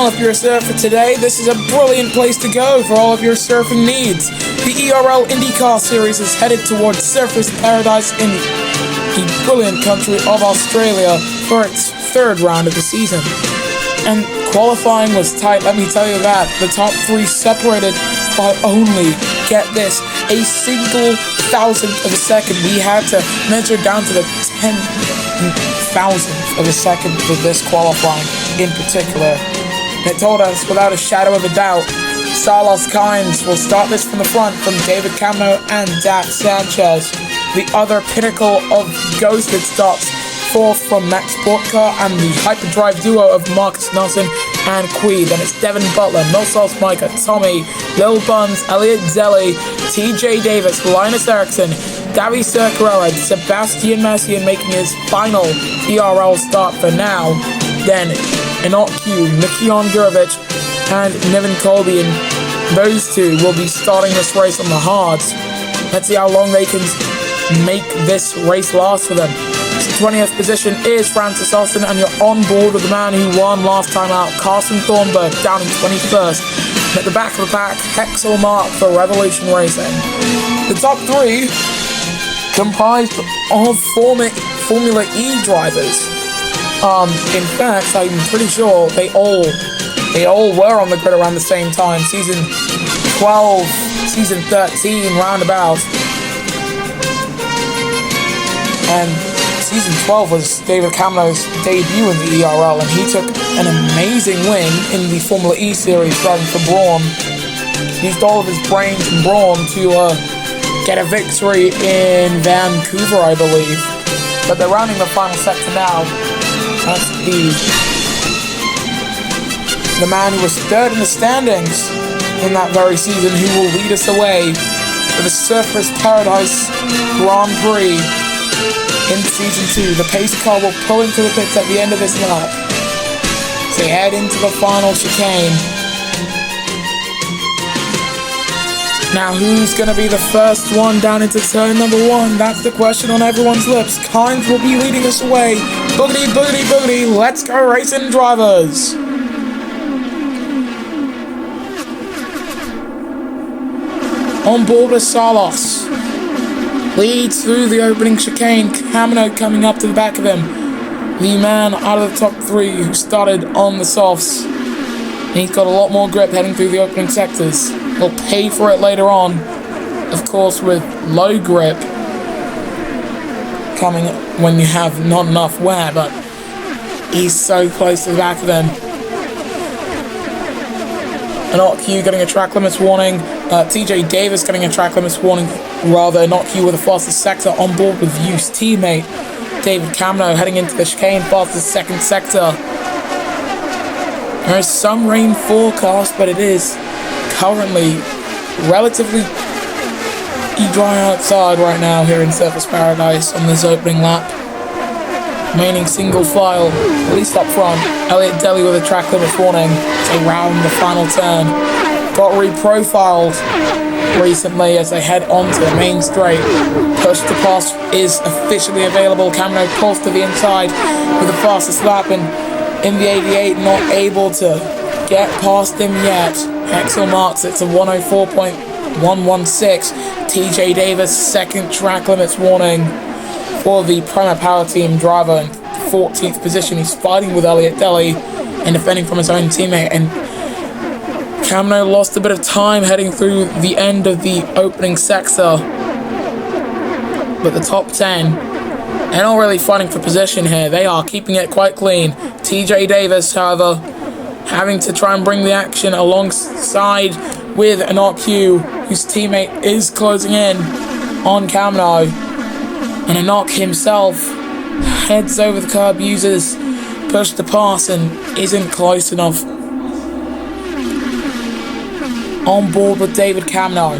Well, if you're a surfer today, this is a brilliant place to go for all of your surfing needs. The ERL INDYCAR series is headed towards surfer's paradise in the brilliant country of Australia for its third round of the season. And qualifying was tight, let me tell you that. The top three separated by only, get this, a single thousandth of a second. We had to measure down to the 10,000th of a second for this qualifying in particular. And it told us, without a shadow of a doubt, Salos Kynes will start this from the front from David Camno and Dax Sanchez. The other pinnacle of ghosted stops, fourth from Max Bortka and the hyperdrive duo of Marcus Nelson and Quee. Then it's Devin Butler, Milsos Micah, Tommy, Lil Buns, Elliot Zelli, TJ Davis, Linus Erickson, Davi Cerqueira, Sebastian Messian making his final ERL start for now. Then Enoch Q, Nikion Gurovic, and Nevin Colby, and those two will be starting this race on the hards. Let's see how long they can make this race last for them. 20th position is Francis Austin, and you're on board with the man who won last time out, Carson Thornburg, down in 21st. And at the back of the pack, Hexel Mark for Revolution Racing. The top three comprised of Formula E drivers. In fact, I'm pretty sure they all were on the grid around the same time. Season 12, Season 13, roundabout. And Season 12 was David Camno's debut in the ERL, and he took an amazing win in the Formula E series driving for Braun. Used all of his brains and brawn to get a victory in Vancouver, I believe. But they're rounding the final sector now. That's the man who was third in the standings in that very season, who will lead us away for the Surfer's Paradise Grand Prix in Season 2. The pace car will pull into the pits at the end of this lap as they head into the final chicane. Now, who's going to be the first one down into turn number one? That's the question on everyone's lips. Kynes will be leading us away. Boogity, boogity, boogity. Let's go racing, drivers. On board with Salos. Leads through the opening chicane. Camino coming up to the back of him. The man out of the top three who started on the softs. And he's got a lot more grip heading through the opening sectors. He'll pay for it later on, of course, with low grip coming when you have not enough wear, but he's so close to the back of them. Enoch Q getting a track limits warning. TJ Davis getting a track limits warning. Rather, Enoch Q with the fastest sector on board with Youth's teammate David Camno heading into the chicane, fastest second sector. There is some rain forecast, but it is currently relatively dry outside right now here in Surfer's Paradise on this opening lap. Remaining single file, at least up front. Elliot Deli with a track limits warning as they round the final turn. Got reprofiled recently as they head onto the main straight. Push to pass is officially available. Camino pulls to the inside with the fastest lap, and in the 88, not able to get past him yet. Hexel marks it to 104.116. TJ Davis, second track limits warning for the Prima Power Team driver in 14th position. He's fighting with Elliot Deli and defending from his own teammate. And Camino lost a bit of time heading through the end of the opening sector. But the top 10, they're not really fighting for position here. They are keeping it quite clean. TJ Davis, however, having to try and bring the action alongside with Enoch Q, whose teammate is closing in on Camino. And Enoch himself heads over the curb, uses push to pass, and isn't close enough. On board with David Camno.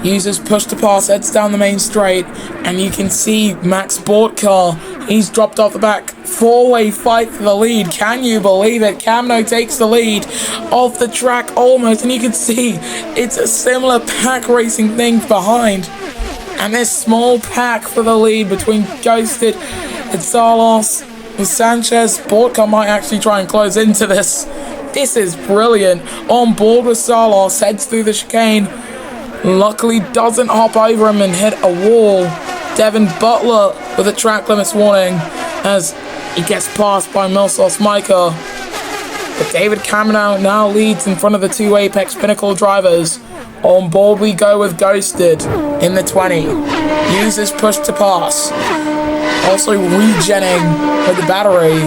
Uses push to pass, heads down the main straight, and you can see Max Bortka. He's dropped off the back. Four-way fight for the lead. Can you believe it? Camno takes the lead off the track almost, and you can see it's a similar pack racing thing behind. And this small pack for the lead between Ghosted and Salos Sanchez board car might actually try and close into this. This is brilliant. On board with Salas, heads through the chicane. Luckily doesn't hop over him and hit a wall. Devin Butler with a track limits warning as he gets passed by Milsos Micah. But David Cameron now leads in front of the two Apex Pinnacle drivers. On board we go with Ghosted in the 20. Uses push to pass. Also regenning with the battery.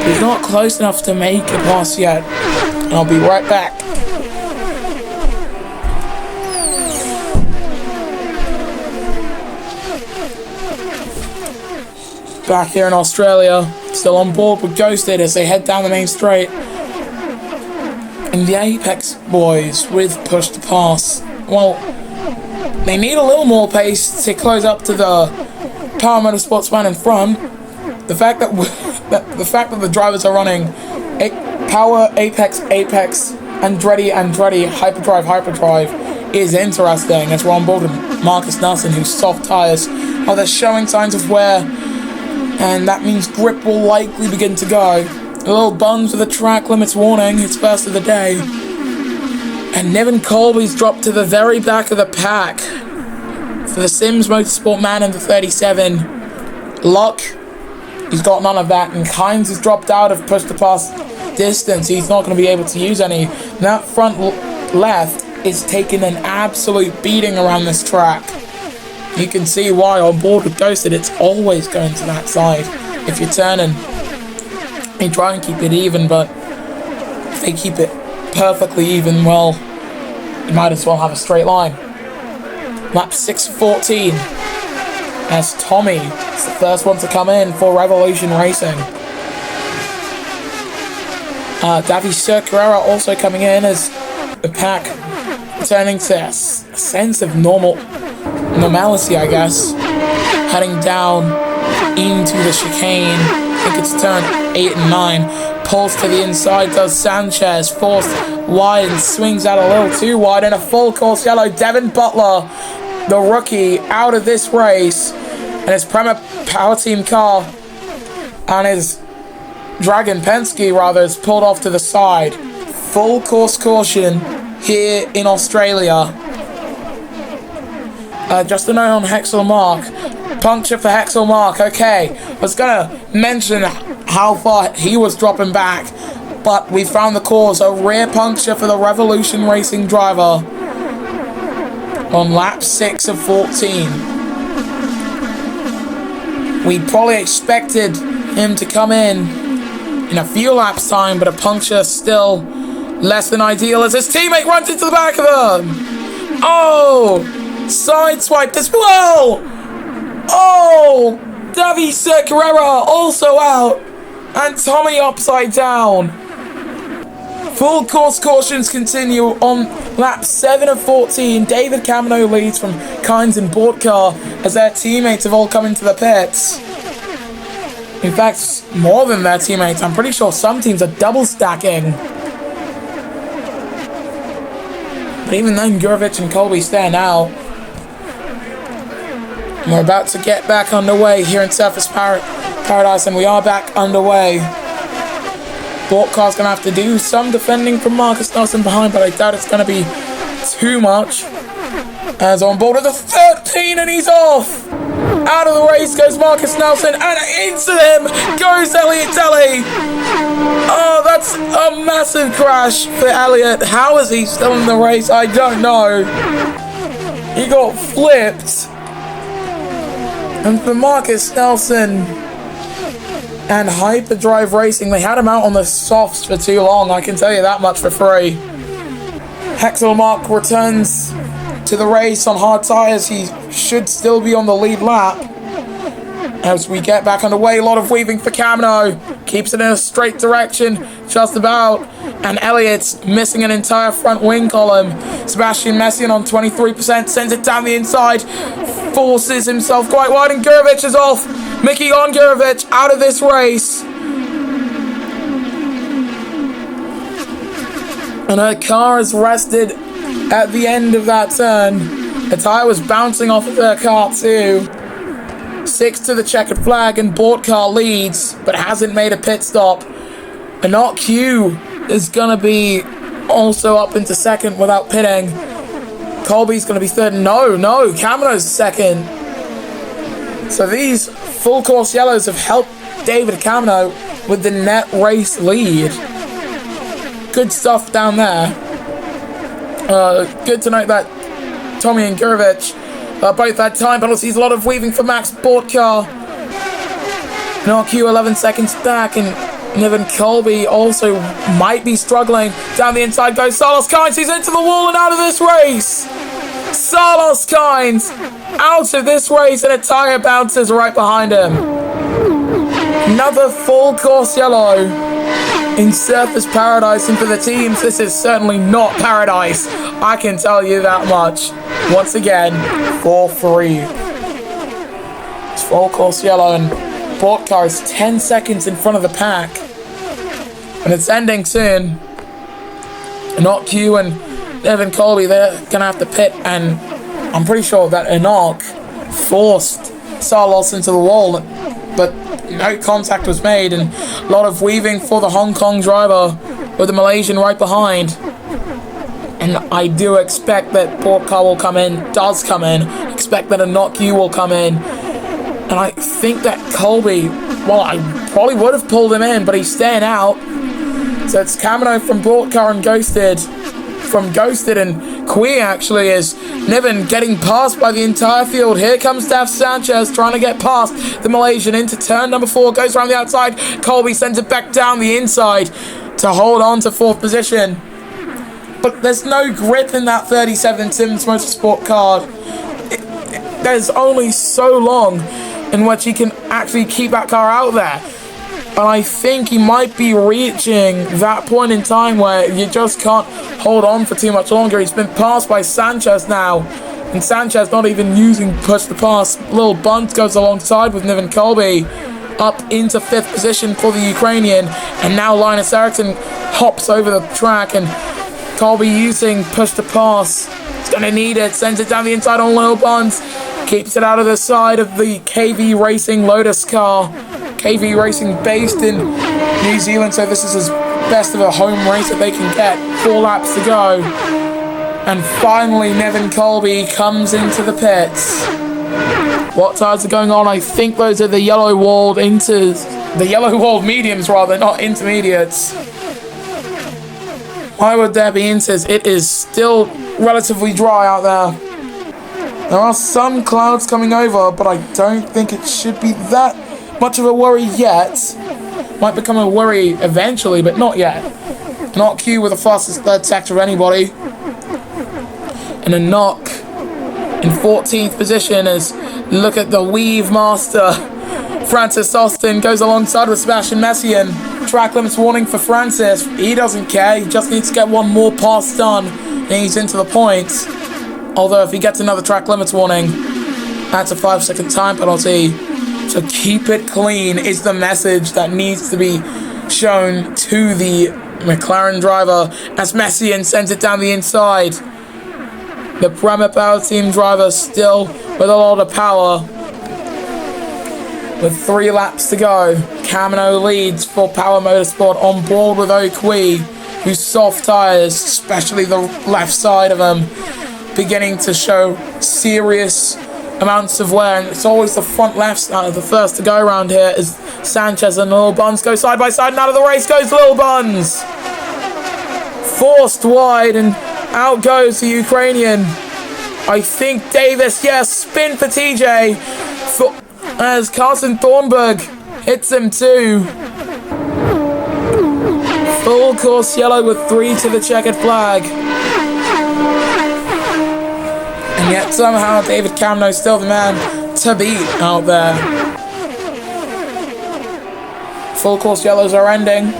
He's not close enough to make a pass yet. And I'll be right back. Back here in Australia, still on board with Ghosted as they head down the main straight. And the Apex boys with push to pass. Well, they need a little more pace to close up to the Power Motorsports man in front. The fact that the drivers are running Power, Apex, Andretti, Hyperdrive is interesting as we're on board with Marcus Nelson, whose soft tyres are they're showing signs of wear, and that means grip will likely begin to go. A little Buns with a track limits warning, it's first of the day. And Niven Colby's dropped to the very back of the pack for the Sims Motorsport man in the 37. Luck, he's got none of that, and Kynes has dropped out of push to pass distance. He's not going to be able to use any. That front left is taking an absolute beating around this track. You can see why on board with Ghosted, it's always going to that side. If you're turning, they try and keep it even, but if they keep it perfectly even, well, you might as well have a straight line. Lap 6:14 as Tommy is the first one to come in for Revolution Racing. Davy Carrera also coming in as the pack returning to a sense of normality, I guess. Heading down into the chicane. I think it's turn 8 and 9. Pulls to the inside, does Sanchez. Forced wide and swings out a little too wide. And a full course yellow. Devin Butler, the rookie, out of this race. And his Prema Power Team car and his Dragon Penske, rather, is pulled off to the side. Full course caution here in Australia. Just a note on Hexel Mark. Puncture for Hexel Mark. Okay, I was going to mention how far he was dropping back, but we found the cause. A rear puncture for the Revolution Racing driver on lap 6 of 14. We probably expected him to come in a few laps time, but a puncture still less than ideal as his teammate runs into the back of him. Oh, sideswiped as well. Oh, Davy Carrera also out, and Tommy upside down. Full course cautions continue on lap 7 of 14. David Camino leads from Kynes and Boardcar as their teammates have all come into the pits. In fact, more than their teammates. I'm pretty sure some teams are double stacking. But even then, Gurovic and Colby stand out. And we're about to get back underway here in Surface Paradise, and we are back underway. Boardcar's going to have to do some defending from Marcus Nelson behind, but I doubt it's going to be too much. As on board with the 13, and he's off! Out of the race goes Marcus Nelson, and into him goes Elliot Daly. Oh, that's a massive crash for Elliot. How is he still in the race? I don't know. He got flipped. And for Marcus Nelson and Hyperdrive Racing, they had him out on the softs for too long, I can tell you that much for free. Hexel Mark returns to the race on hard tyres. He should still be on the lead lap. As we get back underway, a lot of weaving for Camino. Keeps it in a straight direction, just about. And Elliott's missing an entire front wing column. Sebastian Messian on 23%, sends it down the inside. Forces himself quite wide, and Gurovic is off. Mickey on Gurovic out of this race. And her car is rested at the end of that turn. The tyre was bouncing off of her car too. 6 to the checkered flag, and INDYCAR leads, but hasn't made a pit stop. And not Q is gonna be also up into second without pitting. Colby's gonna be third. No, Kamino's second. So these full course yellows have helped David Camino with the net race lead. Good stuff down there. Good to note that Tommy and Gurevich both had time penalties. A lot of weaving for Max INDYCAR. Not Q 11 seconds back, and Niven Colby also might be struggling. Down the inside goes Carlos Kynes. He's into the wall and out of this race. Carlos Kynes out of this race, and a tire bounces right behind him. Another full course yellow in Surface Paradise, and for the teams, this is certainly not paradise. I can tell you that much. Once again, 4-3. It's full course yellow, and INDYCAR is 10 seconds in front of the pack. And it's ending soon. Enoch Q and Niven Colby, they're gonna have to pit, and I'm pretty sure that Enoch forced Salos into the wall, but no contact was made, and a lot of weaving for the Hong Kong driver with the Malaysian right behind. And I do expect that INDYCAR will come in, does come in. Expect that Enoch Q will come in. And I think that Colby, well, I probably would have pulled him in, but he's staying out. So it's Camino from INDYCAR and Ghosted. From Ghosted, and Quee actually is Niven getting passed by the entire field. Here comes Daf Sanchez trying to get past the Malaysian into turn number 4. Goes around the outside. Colby sends it back down the inside to hold on to 4th position. But there's no grip in that 37 Sims Motorsport card. There's only so long in which he can actually keep that car out there. And I think he might be reaching that point in time where you just can't hold on for too much longer. He's been passed by Sanchez now, and Sanchez not even using push to pass. Little Bunt goes alongside with Niven Colby up into 5th position for the Ukrainian, and now Linus Eriksson hops over the track, and Colby using push to pass. He's going to need it, sends it down the inside on Lil Bunt, keeps it out of the side of the KV Racing Lotus car. KV Racing based in New Zealand, so this is as best of a home race that they can get. 4 laps to go. And finally, Niven Colby comes into the pits. What tires are going on? I think those are the yellow walled mediums rather, not intermediates. Why would there be inters? It is still relatively dry out there. There are some clouds coming over, but I don't think it should be that much of a worry yet. Might become a worry eventually, but not yet. Not Q with the fastest third sector of anybody. And a knock in 14th position as look at the weave master. Francis Austin goes alongside with Sebastian Messian. Track limits warning for Francis. He doesn't care. He just needs to get one more pass done, and he's into the points. Although if he gets another track limits warning, that's a 5-second time penalty. So keep it clean is the message that needs to be shown to the McLaren driver as Messian sends it down the inside. The Premier Power Team driver still with a lot of power. With 3 laps to go, Camino leads for Power Motorsport on board with O'Quee, whose soft tyres, especially the left side of them, beginning to show serious amounts of wear, and it's always the front left the first to go around here as Sanchez and Lil Buns go side by side, and out of the race goes Lil Buns. Forced wide, and out goes the Ukrainian. I think Davis, yes, spin for TJ, as Carson Thornburg hits him too. Full course yellow with 3 to the checkered flag. And yet somehow David Camino's still the man to beat out there. Full course yellows are ending,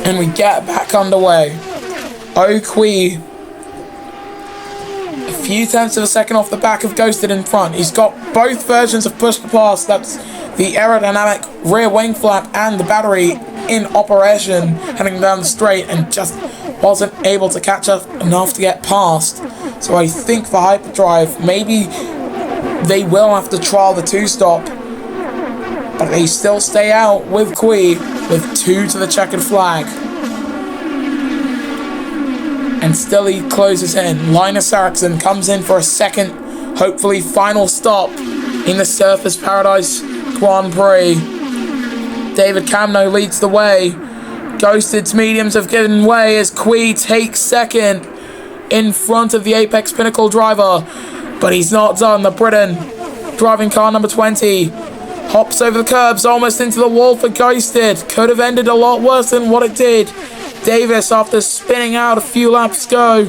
and we get back underway. O'Quee, a few tenths of a second off the back of Ghosted in front. He's got both versions of push to pass. That's the aerodynamic rear wing flap and the battery in operation heading down the straight, and just wasn't able to catch up enough to get past. So I think for hyperdrive, maybe they will have to trial the 2-stop. But they still stay out with Prix with 2 to the checkered flag. And still he closes in. Linus Eriksson comes in for a second, hopefully final stop in the Surfers Paradise Grand Prix. David Camno leads the way. Ghosted's mediums have given way as Prix takes second in front of the Apex Pinnacle driver. But he's not done. The Briton, driving car number 20, hops over the curbs almost into the wall for Ghosted. Could have ended a lot worse than what it did. Davis, after spinning out a few laps ago,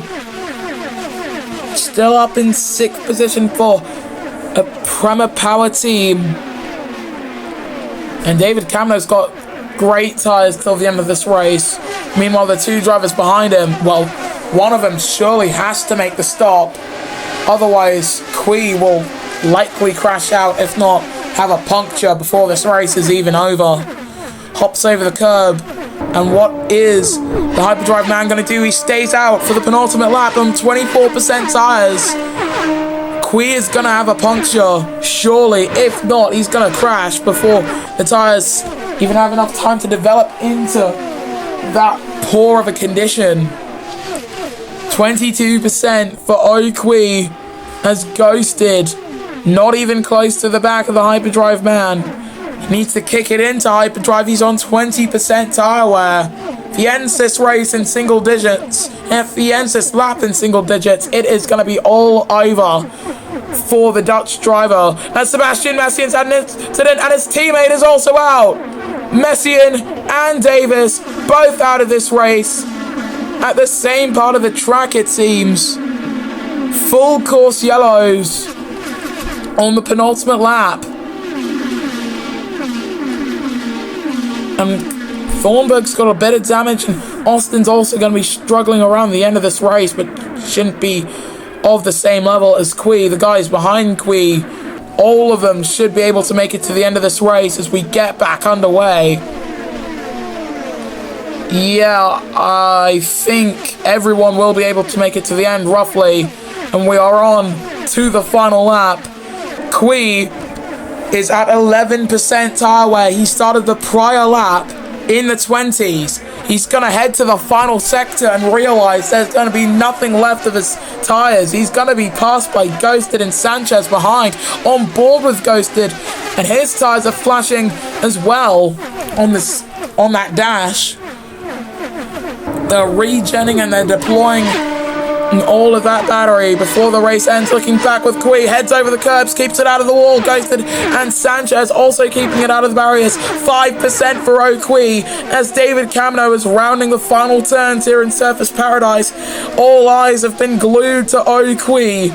still up in 6th position for a Prema Power team. And David Camno's got great tyres till the end of this race. Meanwhile, the 2 drivers behind him, well, one of them surely has to make the stop. Otherwise, Prix will likely crash out, if not have a puncture before this race is even over. Hops over the curb. And what is the Hyperdrive man going to do? He stays out for the penultimate lap on 24% tyres. Prix is going to have a puncture, surely. If not, he's going to crash before the tyres even have enough time to develop into that poor of a condition. 22% for Prix has Ghosted. Not even close to the back of the Hyperdrive man. He needs to kick it into Hyperdrive. He's on 20% tyre wear. If he ends this race in single digits, if he ends this lap in single digits, it is going to be all over for the Dutch driver. And Sebastian Messien's had an incident, and his teammate is also out. Messien and Davis both out of this race at the same part of the track, it seems. Full course yellows on the penultimate lap. And Thornburg's got a bit of damage, and Austin's also going to be struggling around the end of this race, but shouldn't be of the same level as Prix. The guys behind Prix, all of them should be able to make it to the end of this race as we get back underway. Yeah, I think everyone will be able to make it to the end, roughly. And we are on to the final lap. Prix is at 11% tyre wear. He started the prior lap in the 20s. He's going to head to the final sector and realise there's going to be nothing left of his tyres. He's going to be passed by Ghosted and Sanchez behind, on board with Ghosted, and his tyres are flashing as well on that dash. They're regenning and they're deploying all of that battery before the race ends. Looking back with Prix, heads over the curbs, keeps it out of the wall. Ghosted and Sanchez also keeping it out of the barriers. 5% for Prix as David Camno is rounding the final turns here in Surfers Paradise. All eyes have been glued to Prix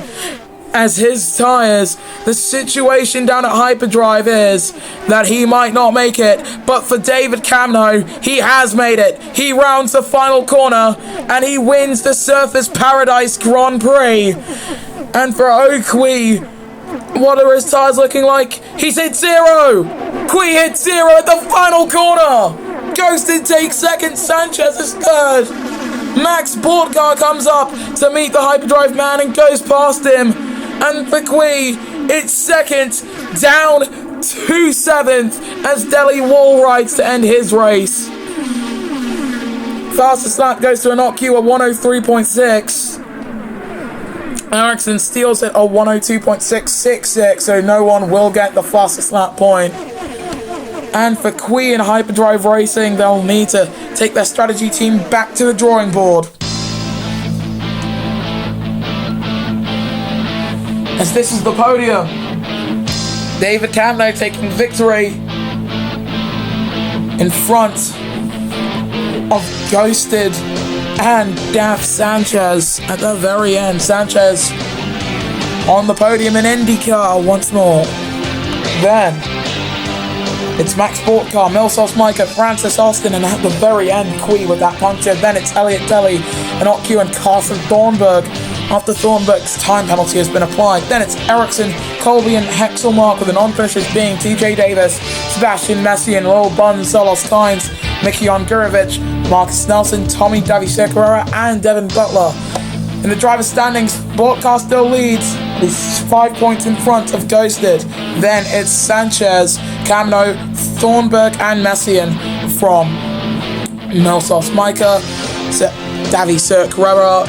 as his tyres. The situation down at Hyperdrive is that he might not make it, but for David Camno, he has made it. He rounds the final corner and he wins the Surfers Paradise Grand Prix. And for Prix, what are his tyres looking like? He's hit 0. Prix hit 0 at the final corner. Ghosted takes second, Sanchez is third. Max Bortgar comes up to meet the Hyperdrive man and goes past him. And for Prix, it's second, down to 7th as Deli wall rides to end his race. Fastest lap goes to an OQ of 103.6. Eriksson steals it at 102.666, so no one will get the fastest lap point. And for Prix and Hyperdrive Racing, they'll need to take their strategy team back to the drawing board. As this is the podium, David Camno taking victory in front of Ghosted and Daf Sanchez at the very end. Sanchez on the podium in INDYCAR once more. Then it's Max Bortcar, Milsos Micah, Francis Austin, and at the very end, Prix with that puncture. Then it's Elliot Deli, and OQ and Carson Thornburg after Thornburg's time penalty has been applied. Then it's Eriksson, Colby, and Hexelmark, with the non-finishers being TJ Davis, Sebastian Messian, Lil Bun, Solos Kynes, Mickey Ongurovic, Marcus Nelson, Tommy Davisecarrera, and Devin Butler. In the driver's standings, Bortcar still leads. He's 5 points in front of Ghosted. Then it's Sanchez, Camino, Thornburg, and Messian from Melsos Micah, Davy Sir Carrera,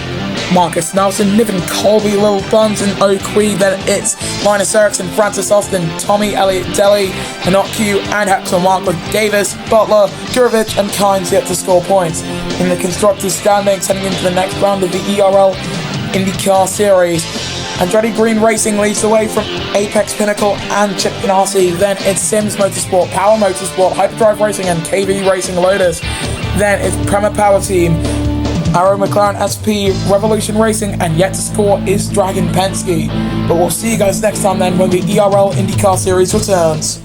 Marcus Nelson, Niven Colby, Lil Buns, and O'Quee. Then it's Linus Erickson, Francis Austin, Tommy Elliott Deli, Inocu, and Hector Mark Davis, Butler, Gurovic, and Kynes yet to score points. In the constructors standings heading into the next round of the ERL INDYCAR Series, Andretti Green Racing leads the way from Apex Pinnacle and Chip Ganassi. Then it's Sims Motorsport, Power Motorsport, Hyperdrive Racing, and KV Racing Lotus. Then it's Premier Power Team, Arrow McLaren SP, Revolution Racing, and yet to score is Dragon Penske. But we'll see you guys next time then when the ERL INDYCAR Series returns.